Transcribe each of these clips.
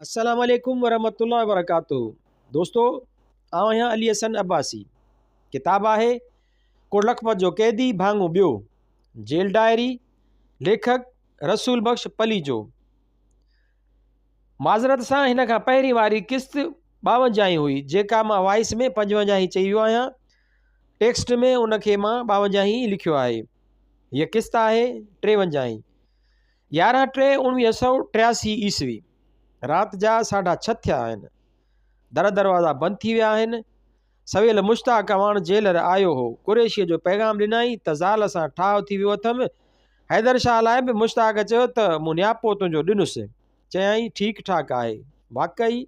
अस्सलाम वालेकुम वरहमतुल्लाहि वबरकातुहू। दोस्तों, आउं आहियां अली हसन अब्बासी। किताब आहे कुड़लखपत जो क़ैदी भाङो ॿियो, जेल डायरी, लेखक रसूल बख़्श पलीजो। माज़रत सां हिन खां पहिरीं वारी किस्त 52 हुई, जेका मां वॉइस में 55 ई चई वियो आहियां। टेक्स्ट में उनखे मां 52 ई लिखियो आहे। हीअ किस्त आहे 53। 11/3/1983 ईस्वी। राति जा 6:30 थिया आहिनि। दरवाज़ा बंदि थी विया आहिनि। सवेल मुश्ताक अवान जेलर आयो हो। कुरैशीअ जो पैगाम ॾिनई त ज़ाल सां ठाह थी वियो अथमि। हैदर शाह लाइ बि मुश्ताक चयो त मूं नियापो तुंहिंजो ॾिनुसि। चयई ठीकु ठाक आहे। वाक़ई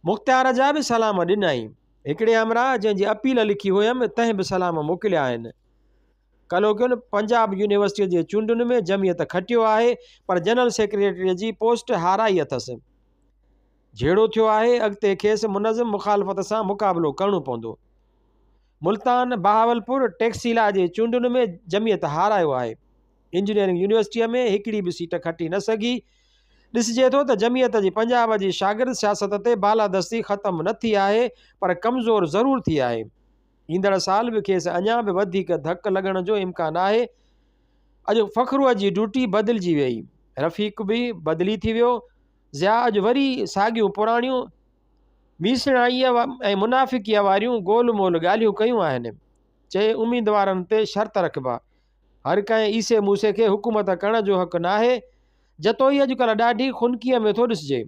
मुख़्तियार जा बि सलाम ॾिनई। हिकिड़े हमरा जंहिंजी अपील लिखी हुयमि तंहिं बि सलाम मोकिलिया आहिनि। कलोकियुनि पंजाब यूनिवर्सिटीअ जे चूंडुनि में जमियत खटियो आहे, पर जनरल सेक्रेटरीअ जी पोस्ट हाराई अथसि। जहिड़ो थियो आहे, अॻिते खेसि मुनज़म मुखालफ़त सां मुक़ाबिलो करणो पवंदो। मुल्तान बहावलपुर टेक्सीला जे चूंडुनि में जमियत हारायो आहे। इंजीनियरिंग यूनिवर्सिटीअ में हिकिड़ी बि सीट खटी न सघी। ॾिसिजे थो त जमियत जी पंजाब जी शागिर्द सियासत ते बालादस्ती ख़तमु न थी आहे, पर कमज़ोर ज़रूर थी आहे। ईंदड़ साल बि खेसि अञा बि वधीक धक लॻण जो इम्कान आहे। अॼु फ़खरूअ जी ड्यूटी बदिलिजी वई। रफ़ीक बि बदिली थी वियो। ज़िया अॼु वरी साॻियूं पुराणियूं मीसणाईअ ऐं मुनाफ़िकीअ वारियूं गोल मोल ॻाल्हियूं कयूं आहिनि। चए उम्मीदवारनि ते शर्त रखिबा। हर कंहिं ईसे मूसे खे हुकूमत करण जो हक़ न आहे। जतोई अॼुकल्ह ॾाढी खुनकीअ में थो ॾिसिजे।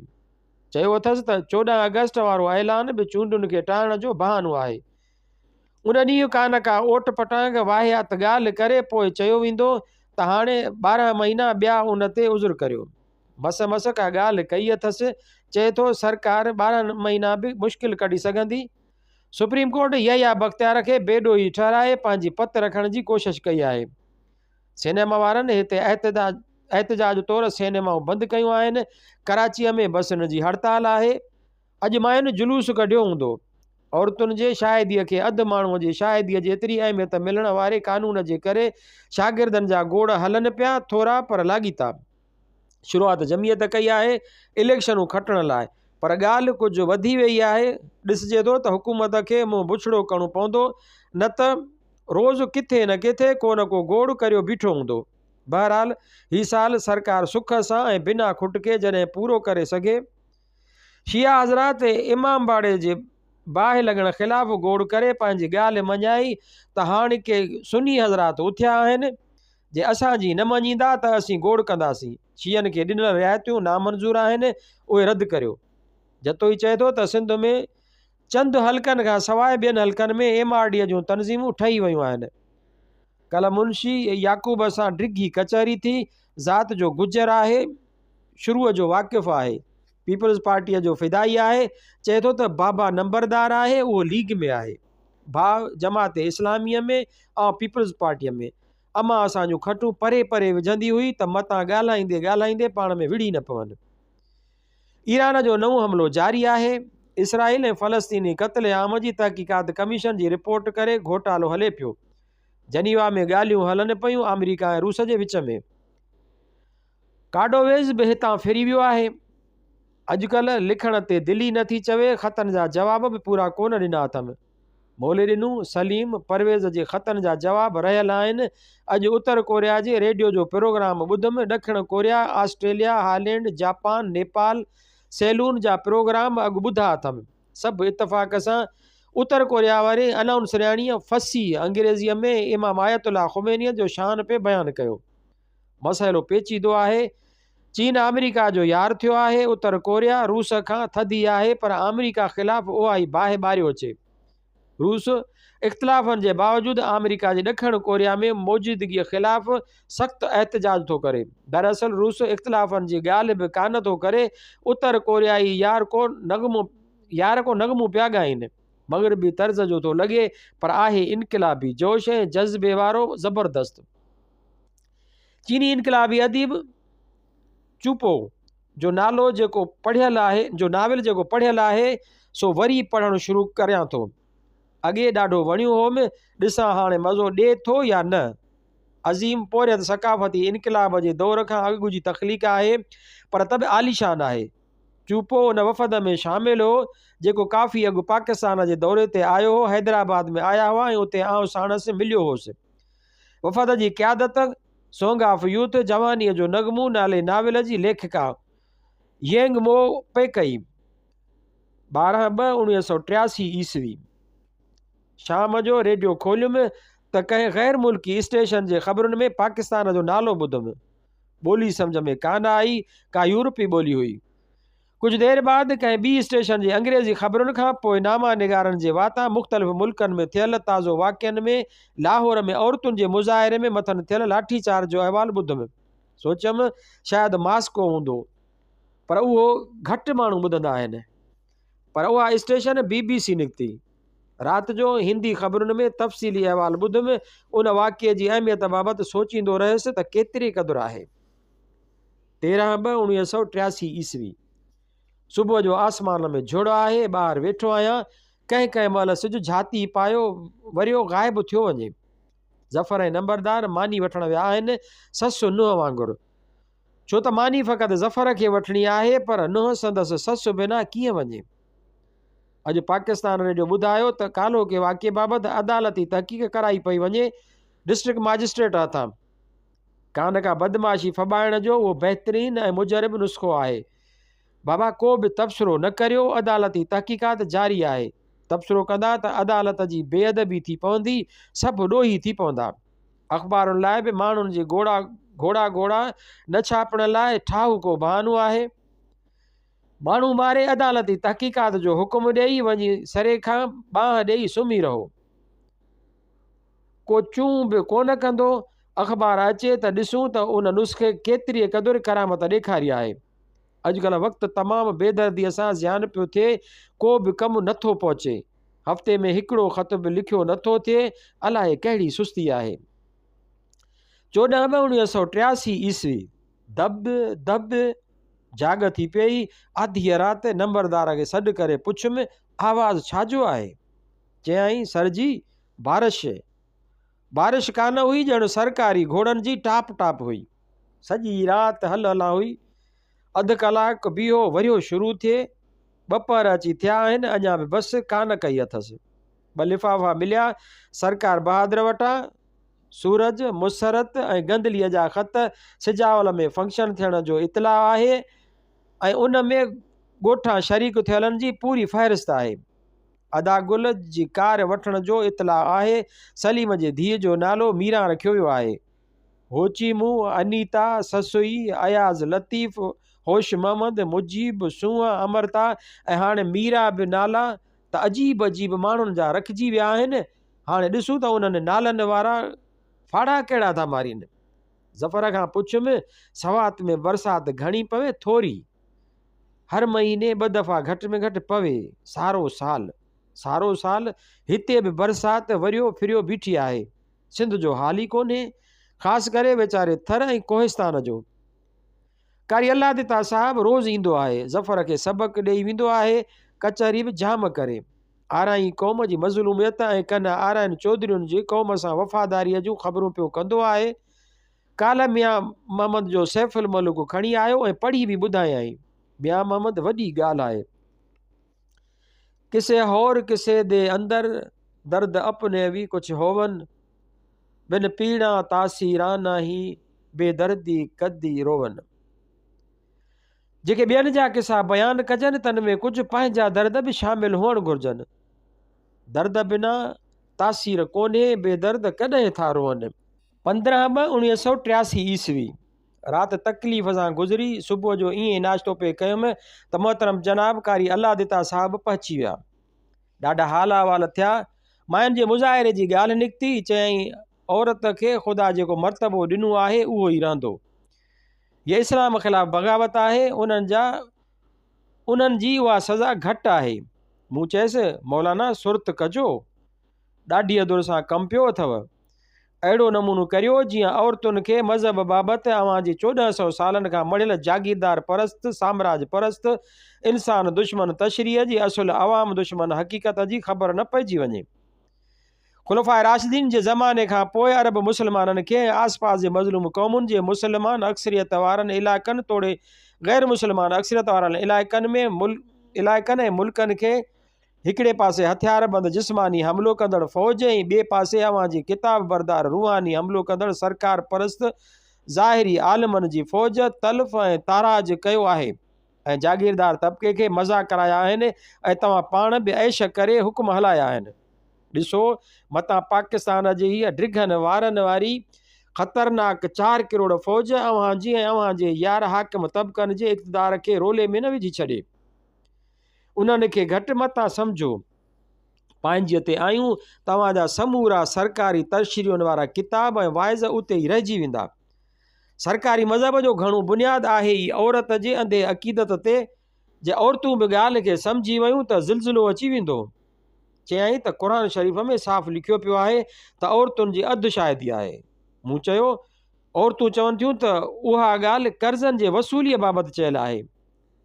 चयो अथसि त 14 अगस्त वारो ऐलान बि चूंडुनि खे टाइण जो बहानो आहे। उन ॾींहुं कान का ओट पटांग वाहियात ॻाल्हि करे पोइ चयो वेंदो त हाणे 12 महीना ॿिया उन ते उज़ुर करियो। मस का ॻाल्हि कई अथसि। चए थो सरकार 12 महीना बि मुश्किल कढी सघंदी। सुप्रीम कोर्ट यहिया बख़्तियार खे बेॾोही ठहिराए पंहिंजी पत रखण जी कोशिशि कई आहे। सिनेमा वारनि हिते एहतजाज तौरु सिनेमाऊं बंदि कयूं आहिनि। कराचीअ में बसुनि जी हड़ताल आहे। अॼु मायुनि जुलूस कढियो हूंदो। औरतुनि जे शाहिदीअ खे अधु माण्हूअ जी शाहिदीअ जेतिरी अहमियत मिलण वारे कानून जे करे शागिर्दनि जा गोड़ हलनि पिया, थोरा पर लाॻीता। शुरूआत जमियत कई आहे इलेक्शनूं खटण लाइ, पर ॻाल्हि कुझु वधी वई आहे। ॾिसिजे थो त हुकूमत खे मुंहुं बुछड़ो करणो पवंदो, न त रोज़ु किथे न किथे को न को गोड़ करियो बीठो हूंदो। बहरहाल ही साल सरकार सुख सां ऐं बिना खुटके जॾहिं पूरो करे सघे। शिया हज़रात इमाम बाड़े जे बाहि लॻण ख़िलाफ़ु गोड़ करे पंहिंजी ॻाल्हि मञाई त हाणे के सुन्नी हज़रात उथिया आहिनि। जे असांजी न मञींदा त असीं गोड़ कंदासीं। शियनि खे ॾिनल रिआयतूं नामंज़ूर आहिनि, उहे रद्द करियो। जतोई चए थो त सिंध में चंद हलकनि खां सवाइ ॿियनि हलकनि में MRD जूं तनज़ीमूं ठही वियूं आहिनि। कल्ह मुंशी याकूब सां डिघी कचहरी थी। ज़ात जो गुजर आहे, शुरूअ जो वाक़िफ़ आहे, पीपल्स पार्टीअ जो फिदाई आहे। चए थो त बाबा नंबरदार आहे, उहो लीग में आहे, भाउ जमात इस्लामीअ में ऐं पीपल्स पार्टीअ में। अमा असांजूं खटूं परे परे विझंदी हुई त मतां ॻाल्हाईंदे ॻाल्हाईंदे पाण में विड़ी न पवनि। ईरान जो नओं हमिलो जारी आहे। इसराइल ऐं फ़लस्तीनी क़त्ल आम जी तहक़ीक़ात कमीशन जी रिपोर्ट करे घोटालो हले पियो। जनीवा में ॻाल्हियूं हलनि पियूं अमेरिका ऐं रूस जे विच में। कार्डोवेज़ बि हितां फिरी वियो आहे। अॼुकल्ह लिखण ते दिलि ई नथी चवे। ख़तनि जा जवाब बि पूरा कोन ॾिना अथमि। मोले ॾिनूं सलीम परवेज़ जे ख़तनि जा जवाब रहियल आहिनि। अॼु उत्तर कोरिया जे रेडियो जो प्रोग्राम ॿुधमि। ॾखिण Korea, Australia, Holland, Japan, Nepal, Ceylon जा प्रोग्राम अॻु ॿुधा अथमि। सभु इतफ़ाक़ सां उत्तर कोरिया वारे अनाउंसरियाणीअ फसी अंग्रेज़ीअ में इमाम आयतुल्लाह ख़ुमैनीअ जो शान पे बयानु कयो। मसइलो पेचीदो आहे। चीन अमेरिका जो यार थियो आहे। उत्तर कोरिया रूस खां थधी आहे, पर अमेरिका ख़िलाफ़ु उहा ई बाहि ॿारियो अचे। रूस इख़्तिलाफ़नि जे बावजूदु अमेरिका जे ॾखिण कोरिया में मौजूदगीअ ख़िलाफ़ु सख़्तु एहतजाज थो करे। दरअसल रूस इख़्तिलाफ़नि जी ॻाल्हि बि कान थो करे। उत्तर कोरियाई यार को नगमो पिया ॻाइनि। मग़रबी तर्ज़ जो थो लॻे, पर आहे इनक़िलाबी जोश ऐं जज़्बे वारो ज़बरदस्त। चीनी इनक़िलाबी अदीब चुपो जो नालो जेको नाविल जेको पढ़ियल आहे सो वरी पढ़णु शुरू करियां थो। अॻे ॾाढो वणियो होमि, ॾिसां हाणे मज़ो ॾिए थो या न। अज़ीम पोरियत सक़ाफ़ती इनक़िलाब जे दौर खां अॻु जी तख़लीक़ आहे, पर तब आलीशान आहे। चूपो उन वफ़द में शामिल हो जेको काफ़ी अॻु पाकिस्तान जे दौरे ते आयो हो। हैदराबाद में आया हुआ ऐं उते आउं साणसि मिलियो होसि। वफ़द जी क़यादत सॉन्ग ऑफ यूथ जवानीअ जो नगमू नाले नाविल जी लेखिका येंग मो पे कई। 12/2/1983 ईस्वी। शाम जो रेडियो खोलियुमि त कंहिं गैर मुल्की स्टेशन जे ख़बरुनि में पाकिस्तान जो नालो ॿुधुमि। ॿोली सम्झ में कान आई, का यूरोपी ॿोली हुई। कुझु देरि बाद कंहिं ॿी स्टेशन जे अंग्रेज़ी ख़बरुनि खां पोइ नामा निगारनि जे वाता मुख़्तलिफ़ मुल्कनि में थियल ताज़ो वाक़िअनि में लाहौर में औरतुनि जे मुज़ाहिरे में मथनि थियल लाठीचार्ज जो अहवालु ॿुधुमि। सोचियमि शायदि मास्को हूंदो, पर उहो घटि माण्हू ॿुधंदा आहिनि। पर उहा स्टेशन BBC निकिती। राति जो हिंदी ख़बरुनि में तफ़सीली अहवालु ॿुधुमि। उन वाक़िए जी अहमियत बाबति सोचींदो रहियुसि त केतिरी क़दुरु आहे। 13/2/1983 ईस्वी। सुबुह जो आसमान में झुड़ आहे, ॿाहिरि वेठो आहियां। कंहिं महिल सिजु झाती पायो वरियो ग़ाइबु थियो वञे। ज़फ़र ऐं नंबरदार मानी वठणु विया आहिनि, ससु नुंहुं वांगुरु। छो त मानी फ़क़ति ज़फ़र खे वठणी आहे, पर नुंहुं संदसि ससु बिना कीअं वञे। अॼु पाकिस्तान रेडियो ॿुधायो त कालो के वाक़िए बाबति अदालती तहक़ीक़ कराई पई वञे डिस्ट्रिक्ट मजिस्ट्रेट हथां। कान का बदमाशी फॿाइण जो उहो बहितरीन ऐं मुजरिब नुस्ख़ो आहे। बाबा को बि तबसरो न करियो, अदालती तहक़ीक़ात जारी आहे। तबसरो कंदा त अदालत जी बेअदबी थी पवंदी, सभु ॾोही थी पवंदा। अख़बारुनि लाइ बि माण्हुनि जी घोड़ा न छापण लाइ ठाहु को बहानो आहे। माण्हू मारे अदालती तहक़ीक़ात जो हुकुम ॾेई वञी सरे खां बांह ॾेई सुम्ही रहो। को चूं बि कोन कंदो। अख़बार अचे त ॾिसूं त उन नुस्ख़े केतिरी क़दुरु करामत ॾेखारी आहे। अॼुकल्ह वक़्तु तमामु बेदर्दीअ सां ज़ियान पियो थिए, को बि कमु नथो पहुचे। हफ़्ते में हिकिड़ो ख़त बि लिखियो नथो थिए। अलाए कहिड़ी सुस्ती आहे। 14/1983 ईस्वी। दब जाग थी पई। आधी राति नंबरदार खे सॾु करे पुछियुमि, आवाज़ु छाजो आहे? चयाईं, सर जी बारिश कान हुई, ॼण सरकारी घोड़नि जी टाप हुई। सॼी राति हला हुई। अधु कलाकु बीहो, वरियो शुरू थिए। ॿपर अची थिया आहिनि, अञा बि बसि कान कई अथसि। 2 लिफ़ाफ़ा मिलिया सरकार बहादुर वटां। सूरज, मुसरत ऐं गंदलीअ जा ख़त। सिजावल में फंक्शन थियण जो इतलाउ आहे ऐं उन में ॻोठां शरीक थियलनि जी पूरी फ़हरिस्त आहे। अदागुल जी कार वठण जो इतलाउ आहे। सलीम जे धीअ जो नालो मीरा रखियो वियो आहे। होचीमू, अनीता, ससुई, अयाज़, लतीफ़, होश मोहम्मद, मुजीब, सूंह, अमरता ऐं हाणे मीरा बि नाला त अजीब माण्हुनि जा रखिजी विया आहिनि। हाणे ॾिसूं त उन्हनि नालनि वारा फाड़ा कहिड़ा था मारीनि। ज़फ़र खां पुछियुमि, सवात में बरसाति घणी पवे? थोरी। हर महीने 2 दफ़ा घटि में घटि पवे। सारो साल हिते बि बरसाति वरियो फिरियो बीठी आहे। सिंध जो हाल ई कोन्हे, ख़ासि करे वीचारे थर ऐं कोहिस्तान जो। कारी अल्लाह दिता साहिबु रोज़ ईंदो आहे, ज़फ़र खे सबक़ ॾेई वेंदो आहे, कचहरी बि जाम करे। आराई क़ौम जी मज़लूमियत ऐं कन आराइन चौधरियुनि जी क़ौम सां वफ़ादारीअ जूं ख़बरूं पियो कंदो आहे। काल मियां मोहम्मद जो सैफ़ुल मुल्क खणी आयो ऐं पढ़ी बि ॿुधायई। मियां मोहम्मद वॾी ॻाल्हि आहे। किसे और किसे दे अंदर दर्द अपने भी कुछ होवन, बिन पीड़ा तासीराना ही बेदर्दी कदी रोवन। जेके ॿियनि जा किसा बयानु कजनि, तन में कुझु पंहिंजा दर्द बि शामिलु हुअणु घुरिजनि। दर्द बिना तासीर कोन्हे, बेदर्द कॾहिं था रोअनि। 15/1983 ईस्वी। राति तकलीफ़ सां गुज़री। सुबुह जो ईअं नाश्तो पे कयुमि त मोहतरम जनाब कारी अल्लाह दिता साहिबु पहुची विया। ॾाढा हाल अहवाल थिया। मायुनि जे मुज़ाहिरे जी ॻाल्हि निकिती। चयईं, औरत खे ख़ुदा जेको मर्तबो ॾिनो आहे उहो ई रहंदो। ये इस्लाम ख़िलाफ़ बग़ावत आहे। उन्हनि जी उहा सज़ा घटि आहे। मूं चयसि, मौलाना सुर्त कजो, ॾाढी दुर सां कमु पियो अथव। अहिड़ो नमूनो करियो जीअं औरतुनि खे मज़हब बाबति अव्हां जी 1400 सालनि खां मड़ियल जागीरदार परस्त, साम्राज परस्त, इंसान दुश्मन तशरीह जी असुल अवाम दुश्मन हक़ीक़त जी ख़बर न पइजी वञे। खुलफ़ाए राशिदीन जे ज़माने खां पोइ अरब मुसलमाननि खे आसपास जे मज़लूम क़ौमुनि जे मुसलमान अक्सरियत वारनि इलाइक़नि तोड़े गैर मुस्लमान अक्सरियत वारनि इलाइक़नि ऐं मुल्कनि खे हिकिड़े पासे हथियारबंद जिस्मानी हमिलो कंदड़ फ़ौज ऐं ॿिए पासे अव्हां जी किताब बरदार रूहानी हमिलो कंदड़ सरकार परस्त ज़ाहिरी आलमनि जी फ़ौज तल्फ़ ऐं ताराज कयो आहे ऐं जागीरदार तबिके खे मज़ा कराया आहिनि ऐं तव्हां पाण बि ऐश करे हुकुम हलाया आहिनि। ॾिसो मतां पाकिस्तान जी हीअ ड्रिघनि वारनि वारी ख़तरनाक 4 करोड़ फ़ौज अव्हां जी ऐं अव्हां जे यार हाकिम तबिकनि जे इक़्तिदार खे रोले में न विझी छॾे। उन्हनि खे घटि मतां सम्झो। पंहिंजीअ ते आयूं तव्हांजा समूरा सरकारी तशरीहुनि वारा किताब ऐं वाइज़ उते ई रहिजी वेंदा। सरकारी मज़हब जो घणो बुनियाद आहे ई औरत जे अंधे अक़ीदत ते जे औरतूं बि ॻाल्हि खे सम्झी वियूं त ज़िलज़िलो अची वेंदो। चयाईं त क़ुर शरीफ़ में साफ़ लिखियो पियो आहे त औरतुनि जी अधु शायदी आहे। मूं चयो औरतूं चवनि थियूं त उहा ॻाल्हि कर्ज़नि जे वसूलीअ बाबति चयल आहे।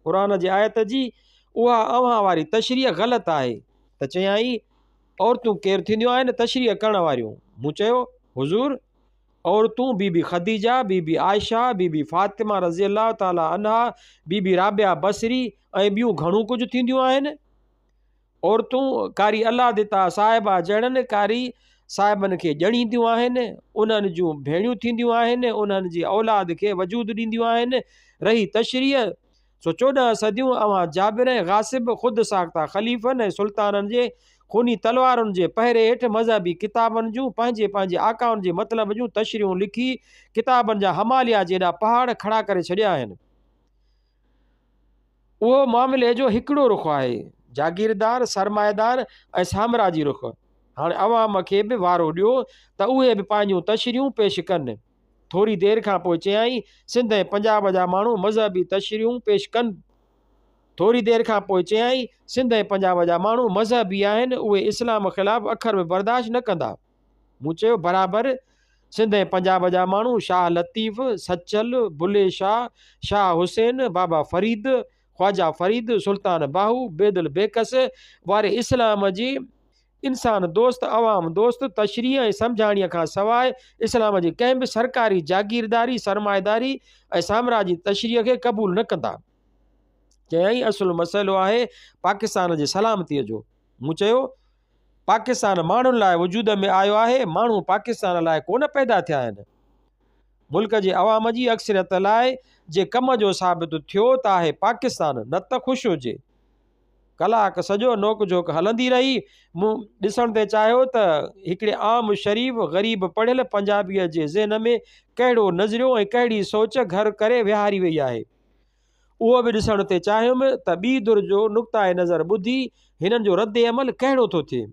क़ुर जी आयत जी उहा अव्हां वारी तशरीह ग़लति आहे। त चयाईं औरतूं केरु थींदियूं आहिनि तशरीह करण वारियूं। मूं चयो हुज़ूर औरतूं बीबी ख़दीजा, बीबी आयशा, बीबी फ़ातिमा रज़ी अल्लाह ताला अन्हा, बीबी राबिया बसरी ऐं ॿियूं घणो कुझु थींदियूं आहिनि। औरतूं कारी अल्लाह दिता साहिबा जहिड़नि कारी साहिबनि खे ॼणींदियूं आहिनि, उन्हनि जूं भेणियूं थींदियूं आहिनि, उन्हनि जी औलाद खे वजूद ॾींदियूं आहिनि। रही तशरीह सो 14 सदियूं अव्हां जाबिर ऐं ग़ासिब ख़ुदि साख्ता ख़लीफ़नि ऐं सुल्ताननि जे खूनी तलवारुनि जे पहिरे हेठि मज़हबी किताबनि जूं पंहिंजे पंहिंजे आकाउनि जे मतिलब जूं तशरीहूं लिखी किताबनि जा हमालिया जेॾा पहाड़ खड़ा करे छॾिया आहिनि। उहो मामले जो हिकिड़ो रुख़ आहे, जागीरदार सरमाएदार ऐं साम्राजी रुख़। हाणे अवाम खे बि वारो ॾियो त उहे बि पंहिंजूं तशरीहूं पेश कनि। थोरी देरि खां पोइ चयाईं सिंध ऐं पंजाब जा माण्हू मज़हबी तशरीहूं पेश कनि। थोरी देरि खां पोइ चयाईं सिंध ऐं पंजाब जा माण्हू मज़हबी आहिनि, उहे इस्लाम ख़िलाफ़ु अखर बि बर्दाश्त न कंदा। मूं चयो बराबरि। सिंध ऐं पंजाब जा माण्हू शाह लतीफ़, सचल, बुले शाह, शाह हुसैन, बाबा फरीद, ख्वाजा फरीद, सुल्तान बाहू, बेदल बेकस वारे इस्लाम जी इंसान दोस्त अवाम दोस्त तशरीह ऐं सम्झाणीअ खां सवाइ इस्लाम जी कंहिं बि सरकारी जागीरदारी सरमाएदारी ऐं साम्राजी तशरीह खे क़बूल न कंदा। चयाईं असुल मसइलो आहे पाकिस्तान जी सलामतीअ जो। मूं चयो पाकिस्तान माण्हुनि लाइ वजूद में आयो आहे, माण्हू पाकिस्तान लाइ कोन पैदा थिया आहिनि। मुल्क जे अवाम जी अक्सरियत लाइ जे कम जो साबित थियो त आहे पाकिस्तान, न त ख़ुशि हुजे। कलाक सॼो नोक झोक हलंदी रही। मूं ॾिसण ते चाहियो त हिकिड़े आम शरीफ़ ग़रीब पढ़ियल पंजाबीअ जे ज़हन में कहिड़ो नज़रियो ऐं कहिड़ी सोच घर करे विहारी वई आहे। उहो बि ॾिसण ते चाहियुमि त ॿी धुर जो नुक़्ताए नज़र ॿुधी हिननि जो रद्द अमल कहिड़ो थो थिए।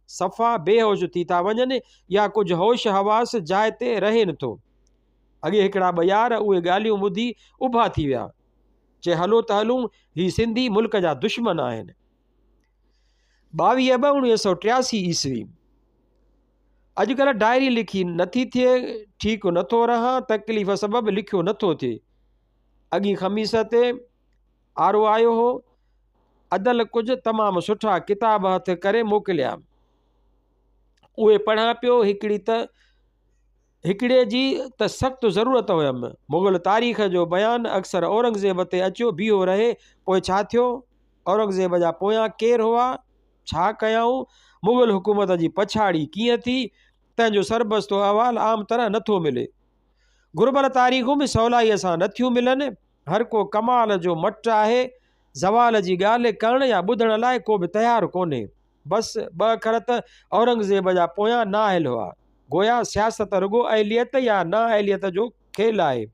सफ़ा बेहोश थी था वञनि या कुझु होश हवास जाइ ते रहे नथो। अॻे हिकिड़ा ॿ यार उहे ॻाल्हियूं ॿुधी उभा थी विया। चे हलो त हलूं, ही सिंधी मुल्क जा दुश्मन आहिनि। 22/2/1983 ईस्वी। अॼुकल्ह डायरी लिखी नथी थिए, ठीकु नथो रहां, तकलीफ़ सबबु लिखियो नथो थिए। अॻी ख़मीस ते आरो आयो हो, अदल कुझु तमामु सुठा किताब हथ करे मोकिलिया। उहे पढ़ां पियो। हिकिड़े जी त सख़्तु ज़रूरत हुयमि। मुग़ल तारीख़ जो बयानु अक्सर औरंगज़ेब ते अचो बीहो रहे। पोइ छा थियो? औरंगज़ेब जा पोयां केरु हुआ? छा कयाऊं? मुग़ल हुकूमत जी पछाड़ी कीअं थी? तंहिंजो सरबस्तो अहवालु आम तरह नथो मिले। गुरबल तारीख़ूं बि सवलाईअ सां नथियूं मिलनि। हर को कमाल जो मट आहे। ज़वाल जी ॻाल्हि करण या ॿुधण लाइ को बि तयारु कोन्हे। बसि 2 अखर त औरंगज़ेब जा पोयां नाअहल हुआ। गोया सियासत रुगो अहलियत या नाअहलियत जो खेल आहे।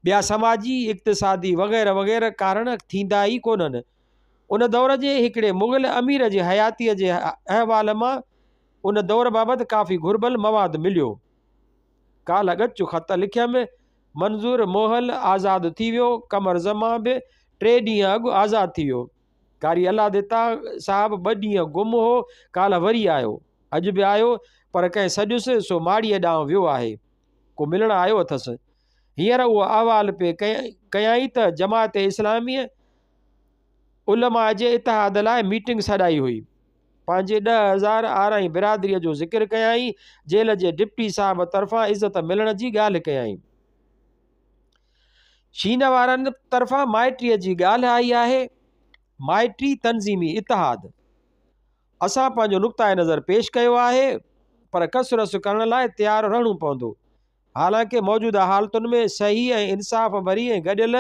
ॿिया समाजी इक़्तिसादी वग़ैरह वग़ैरह कारण थींदा ई कोन्हनि। उन दौर जे हिकिड़े मुग़ल अमीर जी हयातीअ जे अहवाल मां उन दौर बाबति काफ़ी घुर्बल मवादु मिलियो। काल अगच्चु ख़त लिखियमि। मंज़ूर मोहल आज़ादु थी वियो। कमर ज़मा बि 3 ॾींहं अॻु आज़ादु थी वियो। कारी अल्लाह दिता साहब 2 ॾींहं गुम हो, काल वरी आयो। अॼु बि आयो पर कंहिं सॾुसि सो माड़ीअ ॾांहुं वियो आहे। को मिलण आयो अथसि। हींअर उहो अहवाल पे कयाई त जमात इस्लामी उलमा जे इतिहाद लाइ मीटिंग सॾाई हुई। पंहिंजे 10,000 आराई बिरादरीअ जो ज़िक्र कयाई। जेल जे डिप्टी साहब तरफ़ां इज़त मिलण जी ॻाल्हि कयाई। शीन वारनि तरफ़ां माइटीअ जी ॻाल्हि आई आहे। माइटी तंज़ीमी इतिहाद असां पंहिंजो नुक़्ता नज़र पेश कयो आहे, पर कसरस करण लाइ तयारु रहणो पवंदो। हालांकि मौजूदा हालतुनि में सही ऐं इंसाफ़ भरी ऐं गॾियल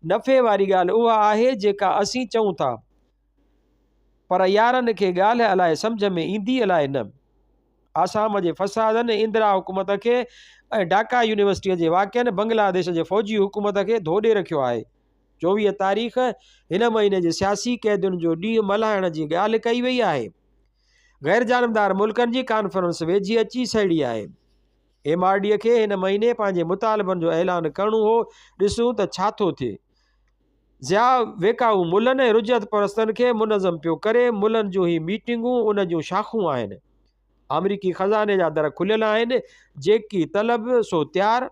नफ़े वारी ॻाल्हि उहा आहे जेका असीं चऊं था, पर यारनि खे ॻाल्हि अलाए सम्झ में ईंदी अलाए न। आसाम जे फ़सादनि इंदिरा हुकूमत खे ऐं ढाका यूनिवर्सिटीअ जे वाक़िअनि बांग्लादेश जे फ़ौजी हुकूमत खे धोॾे रखियो आहे। 24 तारीख़ हिन महीने जे सियासी क़ैदियुनि जो ॾींहुं मल्हाइण जी ॻाल्हि कई वई आहे। गैर जानबदार मुल्कनि जी कॉन्फ्रेंस वेझी अची सहिड़ी आहे। MRD खे हिन महीने पंहिंजे मुतालबनि जो ऐलान करणो हो। ॾिसूं त छा थो थिए। ज़िया वेकाऊ मुल्हनि ऐं रुजत परस्तनि खे मुनज़म पियो करे। मुल्हनि जूं ही मीटिंगूं उन जूं शाखूं आहिनि। अमरीकी ख़ज़ाने जा दर खुलियल आहिनि। जेकी तलब सो तयारु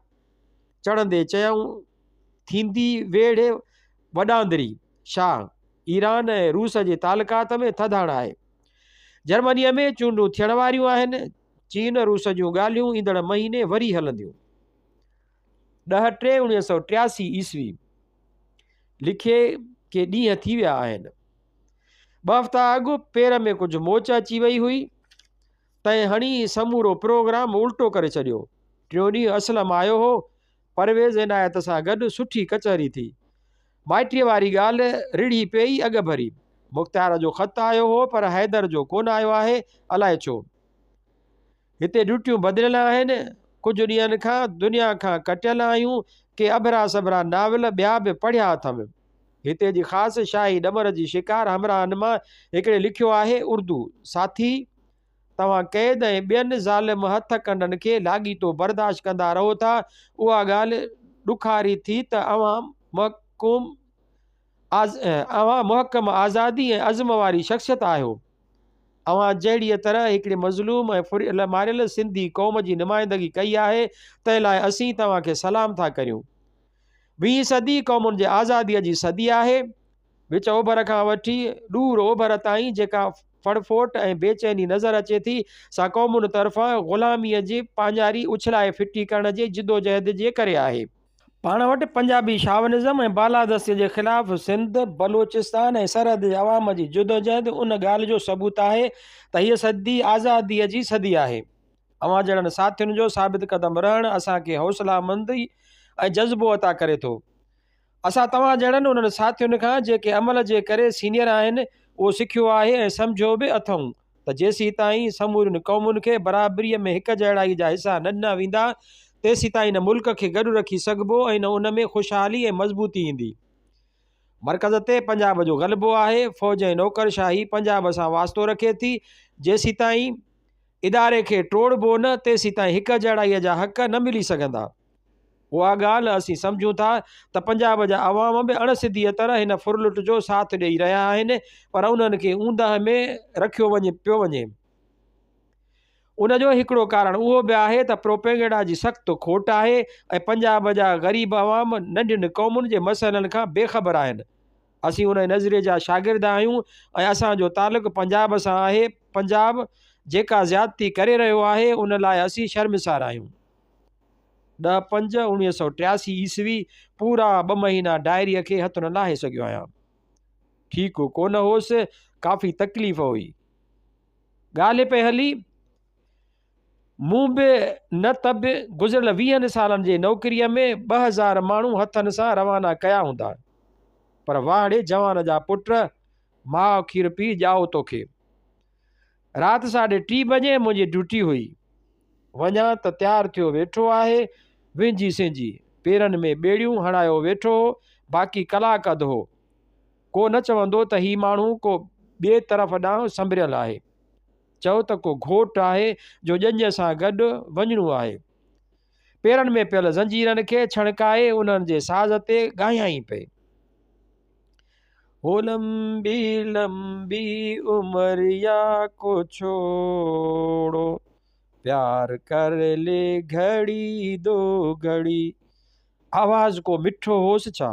चढ़ंदे चयूं थींदी वेढ़े वॾांदरी शाह ईरान ऐं रूस जे तालुकात में थधाण आहे। जर्मनीअ में चूंडूं थियण वारियूं आहिनि। चीन रूस जूं ॻाल्हियूं ईंदड़ महीने वरी हलंदियूं। 10/3/1983 ईस्वी लिखे के ॾींहं थी विया आहिनि। 2 हफ़्ता अॻु पेर में कुझु मोच अची वई हुई, तंहिं हणी समूरो प्रोग्राम उल्टो करे छॾियो। टियों ॾींहुं असलम आयो हो। परवेज़ इनायत सां गॾु सुठी कचहरी थी। माइटीअ वारी ॻाल्हि रिढ़ी पई अॻ भरी। मुख़्तियार जो ख़त आयो हो, पर हैदर जो कोन आयो आहे, अलाए छो। हिते ड्यूटियूं बदिलियल आहिनि। कुझु ॾींहंनि खां दुनिया खां कटियल आहियूं। के अबरा सबरा नाविल ॿिया बि पढ़िया अथमि। हिते जी ख़ासि शाही ॾमर जी शिकार हमराहनि मां हिकिड़े लिखियो आहे, उर्दू साथी तव्हां क़ैद ऐं ॿियनि ज़ालिम हथ कंडनि खे लाॻीतो बर्दाश्त कंदा रहो था। उहा ॻाल्हि ॾुखारी थी त अवां मुहकम आज़ादी ऐं अज़म वारी शख़्सियत आहियो। अवां जहिड़ीअ तरह हिकिड़े मज़लूम ऐं मारियल सिंधी क़ौम जी नुमाइंदगी कई आहे, तंहिं लाइ असीं तव्हांखे सलाम था करियूं। 20 सदी क़ौमुनि जे आज़ादीअ जी सदी आहे। विच ओभर खां वठी ॾूर ओभर ताईं जेका फड़फोट ऐं बेचैनी नज़र अचे थी, सा क़ौमुनि तरफ़ां ग़ुलामीअ जी पांजारी उछलाए फिटी करण जे जिदोजहद जे करे आहे। पाण वटि पंजाबी शावनिज़म ऐं बालादस्तीअ जे ख़िलाफ़ सिंध बलोचिस्तान ऐं सरहद जे अवाम जी जिदोजहद उन ॻाल्हि जो सबूत आहे त हीअ सदी आज़ादीअ जी सदी आहे। अवां जहिड़नि साथियुनि जो साबित क़दम रहणु असांखे हौसलामंदी ऐं जज़्बो अता करे थो। असां तव्हां जहिड़नि उन्हनि साथियुनि खां जेके अमल जे करे सीनियर आहिनि उहो सिखियो आहे ऐं सम्झो बि अथऊं त जेसीं ताईं समूरियुनि क़ौमुनि खे बराबरीअ में हिक जहिड़ाई जा हिसा न ॾिना वेंदा, तेसीं ताईं न मुल्क खे गॾु रखी सघिबो ऐं न उन में ख़ुशहाली ऐं मज़बूती ईंदी। मर्कज़ ते पंजाब जो ग़लबो आहे। फ़ौज ऐं नौकरशाही पंजाब सां वास्तो रखे थी। जेसीं ताईं इदारे खे टोड़बो न, तेसीं ताईं हिक जहिड़ाईअ जा हक़ न मिली सघंदा। उहा ॻाल्हि असीं सम्झूं था त पंजाब जा अवाम बि अणसिधीअ तरह हिन फुरलुट जो साथ ॾेई रहिया आहिनि, पर उन्हनि खे ऊंदह में रखियो पियो वञे। उन जो हिकिड़ो कारण उहो बि आहे त प्रोपेगेंडा जी सख़्तु खोट आहे ऐं पंजाब जा ग़रीब अवाम नंढियुनि क़ौमुनि जे मसइलनि खां बेख़बर आहिनि। असीं उन नज़रिए जा शागिर्द आहियूं ऐं असांजो तालुक़ु पंजाब सां आहे। पंजाब जेका ज़्यादती करे रहियो आहे उन लाइ असीं शर्मिसार आहियूं। 10/5/1983 ईस्वी पूरा 2 महीना डायरीअ खे हथ न लाहे सघियो आहियां। ठीकु कोन होसि, काफ़ी तकलीफ़ हुई। ॻाल्हि पे हली मूं बि न त बि गुज़िरियल 20 सालनि जे नौकरीअ में 2000 माण्हू हथनि सां रवाना कया हूंदा, पर वाड़े जवान जा पुट माउ खीर पी ॼाओ तोखे। राति 3:30 बजे मुंहिंजी ड्यूटी हुई। वञा त तयारु थियो वेठो आहे, विंझी सिंझी पेरनि में ॿेड़ियूं हणायो वेठो हो। बाक़ी कलाक अधु हो, को न चवंदो त ही माण्हू को ॿिए तरफ़ ॾांहुं संभरियल आहे। चओ त को घोट आहे जो ॼञ सां गॾु वञिणो आहे। पेरनि में पियल ज़ंजीरनि खे छणकाए उन्हनि जे साज़ ते ॻायाई पए। हो लंबी लंबी उमरिया को छोड़ो, प्यार कर ले घड़ी दो घड़ी। आवाज़ को मिठो होसि छा।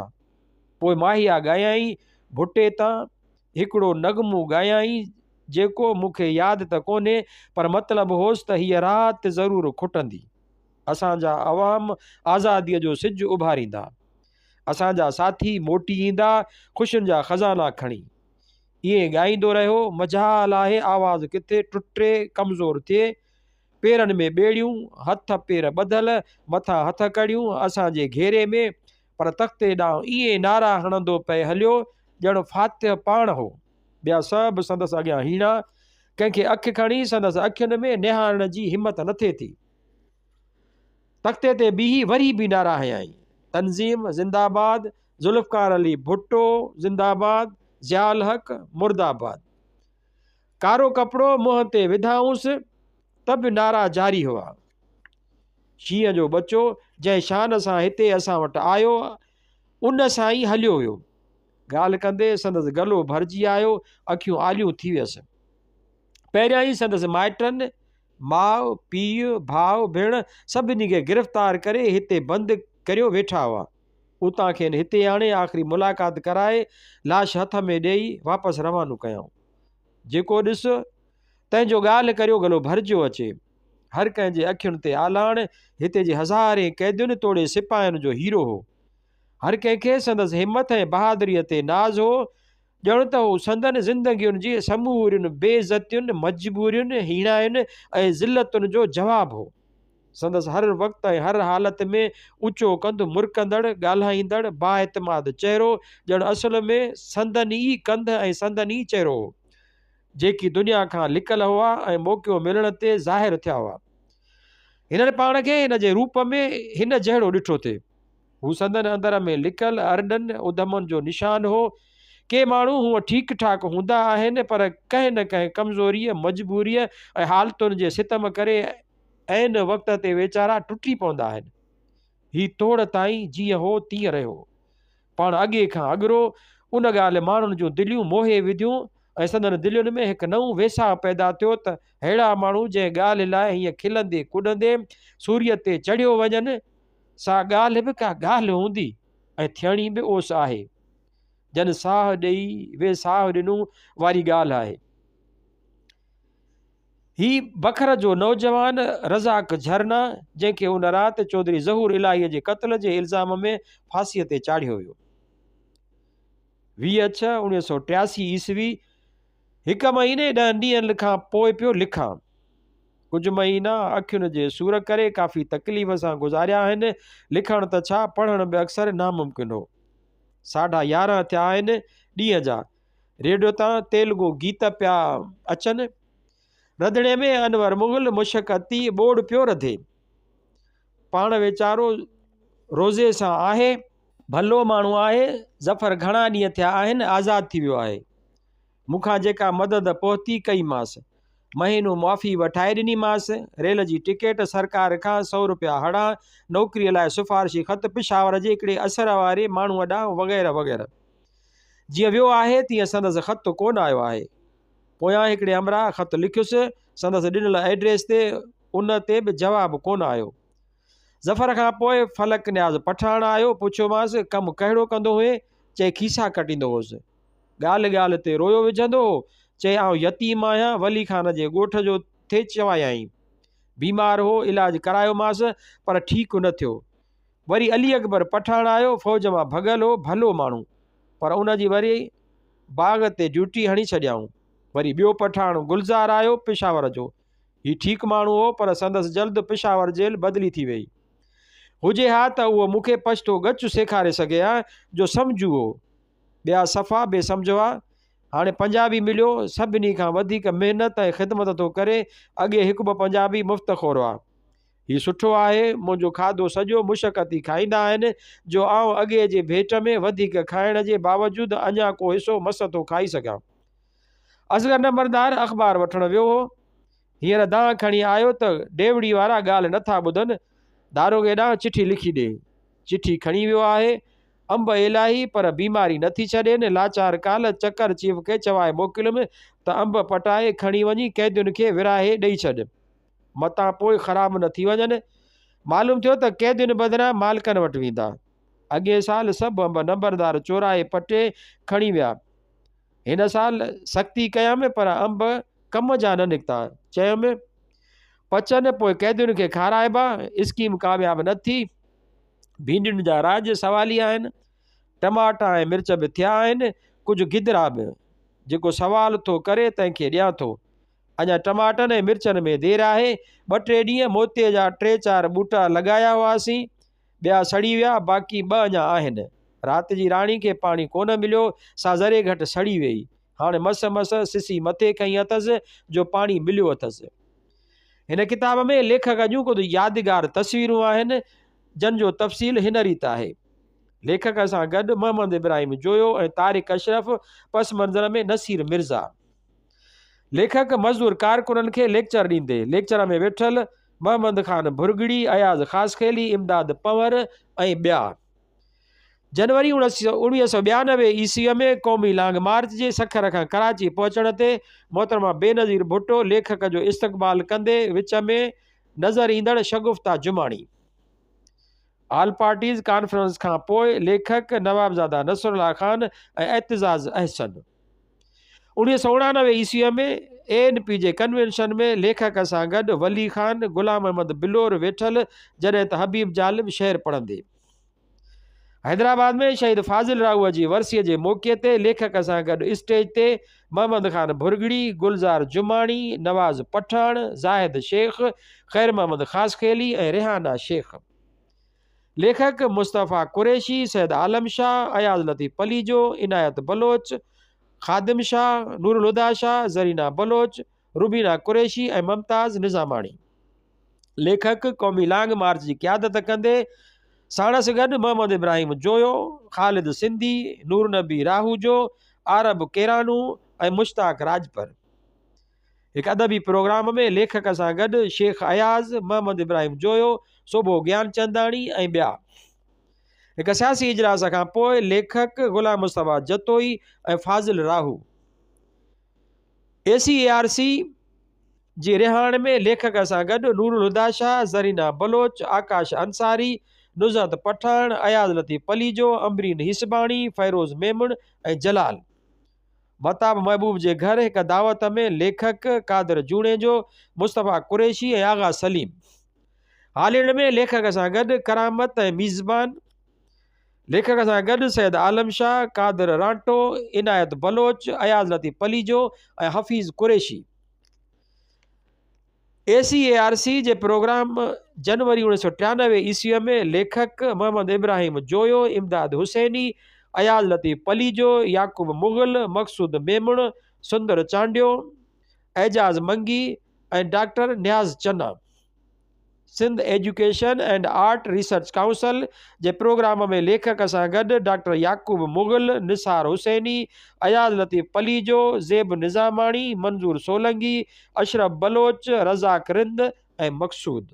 पोइ माहिया ॻायाई भुटे तां हिकिड़ो नगमो ॻायाई जेको मूंखे यादि त कोन्हे, पर मतिलबु होसि त हीअ राति ज़रूरु खुटंदी। असांजा अवाम आज़ादीअ जो सिजु उभारींदा। असांजा साथी मोटी ईंदा ख़ुशियुनि जा ख़ज़ाना खणी। ईअं ॻाईंदो रहियो, मजाल आहे आवाज़ किथे टुटे कमज़ोर थिए। पेरनि में ॿेड़ियूं, हथ पेर ॿधल, मथां हथ कड़ियूं असांजे घेरे में, पर तख़्ते ॾांहुं ईअं नारा हणंदो पए हलियो ॼण फातिह पाण हो। ॿिया सभु संदसि अॻियां हीणा। कंहिंखे अखि खणी संदसि अखियुनि में निहारण जी हिमत न थिए थी। तख़्ते ते बीही वरी बि नारा हयाईं, तंज़ीम ज़िंदाबाद, ज़ुल्फ़कार अली भुट्टो ज़िंदाबाद, ज़ियाउल हक़ मुर्दाबाद। कारो कपिड़ो मुंहं ते विधाऊंसि त बि नारा जारी हुआ। शींहं जो बचो जंहिं शान सां हिते असां वटि आयो, उन सां ई हलियो वियो। ॻाल्हि कंदे संदसि गलो भरिजी आयो, अखियूं आलियूं थी वियसि। पहिरियां ई संदसि माइटनि, माउ पीउ भाउ भेण सभिनी खे गिरफ़्तार करे हिते बंदि करियो वेठा हुआ। उतां खेनि हिते आणे आख़िरी मुलाक़ात कराए लाश हथ में ॾेई वापसि रवानो कयऊं। जेको ॾिस तंहिंजो ॻाल्हि करियो गलो भरिजियो अचे। हर कंहिंजे अखियुनि ते आलाण हिते जे हज़ारे कैदियुनि तोड़े सिपाहियुनि जो हीरो हो। हर कंहिंखे संदसि हिम्मत ऐं बहादुरीअ ते नाज़ हो, ॼण त हू संदनि ज़िंदगियुनि जी समूरियुनि बेइज़तियुनि, मजबूरियुनि, हीणायुनि ऐं ज़िल्लतुनि जो जवाबु हो। संदसि हर वक़्तु ऐं हर हालत में ऊचो कंधु मुरकंदड़, ॻाल्हाईंदड़, बाएतमाद चहिरो, ॼण असुल में संदनि ई कंध ऐं संदनि ई चहिरो हो, जेकी दुनिया खां लिकल हुआ ऐं मौक़ो मिलण ते ज़ाहिर थिया हुआ। हिननि पाण खे हिन जे रूप में हिन जहिड़ो ॾिठो थिए। हू संदनि अंदर में लिकल अरडनि उधमनि जो निशान हो। के माण्हू हूअं ठीकु ठाक हूंदा आहिनि, पर कंहिं न कंहिं कमज़ोरीअ, मजबूरीअ ऐं हालतुनि जे सितम करे ऐन वक़्त ते वीचारा टुटी पवंदा आहिनि। ही तोड़ ताईं जीअं हो तीअं रहियो, पाण अॻे खां अॻिरो उन ॻाल्हि माण्हुनि जूं दिलियूं मोहे विधियूं ऐं संदनि दिलियुनि में हिकु नओं वेसा पैदा थियो त अहिड़ा माण्हू जंहिं ॻाल्हि लाइ हीअं खिलंदे कुॾंदे सूर्य ते चढ़ियो वञनि, सा ॻाल्हि बि का ॻाल्हि हूंदी ऐं थियणी बि ओस आहे। जन साह ॾेई वे साह ॾिनूं वारी ॻाल्हि आहे। ही बखर जो नौजवान रज़ाक झरना, जंहिंखे उन राति चौधरी ज़हूर इलाहीअ जे क़त्ल जे इल्ज़ाम में फांसीअ ते चाढ़ियो वियो। 20/6/1983 ईस्वी, 1 महीने 10 ॾींहंनि खां पोइ पियो लिखां। कुझु महीना अखियुनि जे सूर करे काफ़ी तकलीफ़ सां गुज़ारिया आहिनि। लिखण त छा, पढ़ण बि अक्सर नामुमकिन हो। 11:30 थिया आहिनि ॾींहं जा। रेडियो तां तेलुगु गीत पिया अचनि। रंधिणे में अनवर मुग़ल मुशक़ती ॿोड़ पियो रधे। पाण वीचारो रोज़े सां आहे, भलो माण्हू आहे। ज़फ़र घणा ॾींहं थिया आहिनि आज़ादु थी वियो आहे। मूंखां जेका मदद पहुती कईमांसि। महीनो मुआफ़ी वठाए ॾिनीमांसि। रेल जी टिकेट सरकार खां 100 रुपया हड़ा, नौकरीअ लाइ सिफ़ारिशी ख़त पिशावर जे हिकिड़े असर वारे माण्हूअ ॾांहुं वग़ैरह वग़ैरह। जीअं वियो आहे तीअं संदसि ख़त कोन आयो आहे। पोयां हिकिड़े अमरा ख़त लिखियुसि संदसि ॾिनल एड्रेस ते, उन ते बि जवाबु कोन आयो। ज़फ़र खां पोइ फलक न्याज़ पठाण आयो। पुछियोमांसि कमु कहिड़ो कंदो हुए? चई खीसा कटींदो हुउसि। ॻाल्हि ॻाल्हि ते रोयो विझंदो हो। चई आउं यतीम आहियां, वली खान जे ॻोठ जो थे चवायाई। बीमार हो, इलाजु करायोमांसि पर ठीकु न थियो। वरी अली अकबर पठाण आयो, फ़ौज मां भॻल हो, भलो माण्हू, पर उन जी वरी बाग़ ते ड्यूटी हणी छॾियाऊं। वरी ॿियो पठाण गुलज़ार आयो पिशावर जो। ही ठीकु माण्हू हो, पर संदसि जल्द पिशावर जेल बदिली थी वई। हुजे हा त उहो मूंखे पछतो गच सेखारे सघे हा जो सम्झू हो। ॿिया सफ़ा बेसम्झ हुआ। हाणे पंजाबी मिलियो, सभिनी खां वधीक महिनत ऐं ख़िदमत थो करे। अॻे हिकु ॿ पंजाबी मुफ़्तख़ोर हुआ। हीउ सुठो आहे, मुंहिंजो खाधो सॼो मुशक़ती खाईंदा आहिनि जो आउं अॻे जे भेट में वधीक खाइण जे बावजूदि अञा को हिसो मस थो खाई सघां। असगर नंबरदार अख़बार वठणु वियो हो। हींअर दांह खणी आयो त डेवड़ी वारा ॻाल्हि नथा ॿुधनि। दारोगे ॾांहुं चिठी लिखी ॾे। चिठी खणी वियो आहे। अंब इलाही पर बीमारी नथी छॾेनि। लाचार काल चकर चीफ खे चवाए मोकिलियुमि त अंब पटाए खणी वञी कैदियुनि खे विराहे ॾेई छॾ, मतां पोइ ख़राबु न थी वञनि। मालूम थियो त कैदियुनि बदिरां मालिकनि वटि वेंदा। अॻे साल सभु अंब नंबरदार चोराए पटे खणी विया। हिन साल सख़्ती कयमि पर अंब कम जा न निकिता। चयुमि पचनि पोइ कैदियुनि खे खाराइबा। स्कीम कामयाबु न थी। भींडियुनि जा राज सवाली आहिनि। टमाटा ऐं मिर्च बि थिया आहिनि, कुझु गिदिरा बि। जेको सवाल थो करे तंहिंखे ॾियां थो। अञा टमाटनि ऐं मिर्चनि में देरि आहे। 2-3 ॾींहं मोतीअ जा 3-4 ॿूटा लॻाया हुआसीं, ॿिया सड़ी विया, बाक़ी 2 अञा आहिनि। राति जी राणी खे पाणी कोन मिलियो, सा ज़रे घटि सड़ी वेई। हाणे मस सिसी मथे खईं अथसि जो पाणी मिलियो अथसि। हिन किताब में लेखक जूं कुझु यादगार तस्वीरूं आहिनि, जन जो तफ़सील हिन रीति आहे। लेखक सां गॾु मोहम्मद इब्राहिम जोयो ऐं तारिक अशरफ, पस मंज़र में नसीर मिर्ज़ा। लेखक मज़दूर कारकुननि खे लेक्चर ॾींदे लेक्चर में वेठल मोहम्मद ख़ान भुरगड़ी, अयाज़ ख़ासखेली, इमदाद पंवर ऐं ॿिया। जनवरी 1992 ईस्वीअ में क़ौमी लॉन्ग मार्च जे सखर खां कराची पहुचण ते मोहतरमा बेनज़ीर भुट्टो लेखक जो इस्तक़बाल कंदे विच में नज़र ईंदड़ शगुफ्ता जुमाणी। ऑल पार्टीज़ कॉन्फ्रेंस खां पोइ लेखक नवाबज़ादा नसरुल्लाह ख़ान ऐं एतिज़ाज़ अहसन। 1989 ईस्वीअ में ANP जे कन्वेंशन में लेखक सां गॾु वली ख़ान, गुलाम अहमद बिलोर वेठल जॾहिं त हबीब जालिम शेर पढ़ंदे। हैदराबाद में शहीद फाज़िल राहूअ जी वरसीअ जे मौक़े ते लेखक सां गॾु स्टेज ते मोहम्मद ख़ान भुरगड़ी, गुलज़ार जुमाणी, नवाज़ पठान, ज़ाहिद शेख, ख़ैर मोहम्मद ख़ासखेली ऐं रेहाना शेख। लेखक मुस्तफ़ा कुरैशी, सैयद आलम शाह, अयाज़ लतीफ़ पलीजो, इनायत बलोच, ख़ादिम शाह, नूरुल हुदा शाह, ज़रीना बलोच, रुबीना कुरैशी ऐं मुमताज़ निज़ामाणी। लेखक क़ौमी लॉन्ग मार्च जी क़यादत कंदे साणस गॾु मोहम्मद इब्राहिम जोयो, ख़ालिद सिंधी, नूर नबी राहूजो, आरब केरानू ऐं मुश्ताक राजपर। हिकु अदबी प्रोग्राम में लेखक सां गॾु शेख अयाज़, मोहम्मद इब्राहिम जोयो, सोबो ज्ञानचंदाणी ऐं ॿिया। हिकु सियासी इजलास खां पोइ लेखक गुलाम मुस्तफ़ा जतोई ऐं फाज़िल राहू। ACARC जी रिहाण में लेखक सां गॾु नूरुल हुदा शाह, ज़रीना बलोच, आकाश अंसारी, नुज़रत पठान, अयाज़ लतीफ़ पलीजो, अमरीन हिसबाणी, फ़ैरोज़ मेमुन ऐं जलाल। मताब महबूब जे घर हिकु दावत में लेखक कादर जूणे जो, मुस्तफ़ा कुरैशी ऐं आगा सलीम। हालिड में लेखक सां गॾु करामत ऐं मीज़बान। लेखक सां गॾु सैयद आलम शाह, कादर रांटो, इनायत बलोच, अयाज़ लतीफ़ पलीजो ऐं हफ़ीज़ कुरैशी। ACARC जे प्रोग्राम जनवरी 1993 ईस्वीअ में लेखक मोहम्मद इब्राहिम जोयो, इमदाद हुसैनी, अयाज़ लतीफ़ पलीजो, याकूब मुग़ल, मक़सूद मेमुण, सुंदर चांडियो, एजाज़ मंगी ऐं doctor Niaz Channa. Sindh education and art research council जे प्रोग्राम में लेखक सां गॾु डॉक्टर याकूब मुग़ल, निसार हुसैनी, अयाज़ लतीफ़ पलीजो, ज़ेब निज़ामाणी, मंज़ूर सोलंगी, अशरफ बलोच, रज़ाक रिंद ऐं मक़सूद।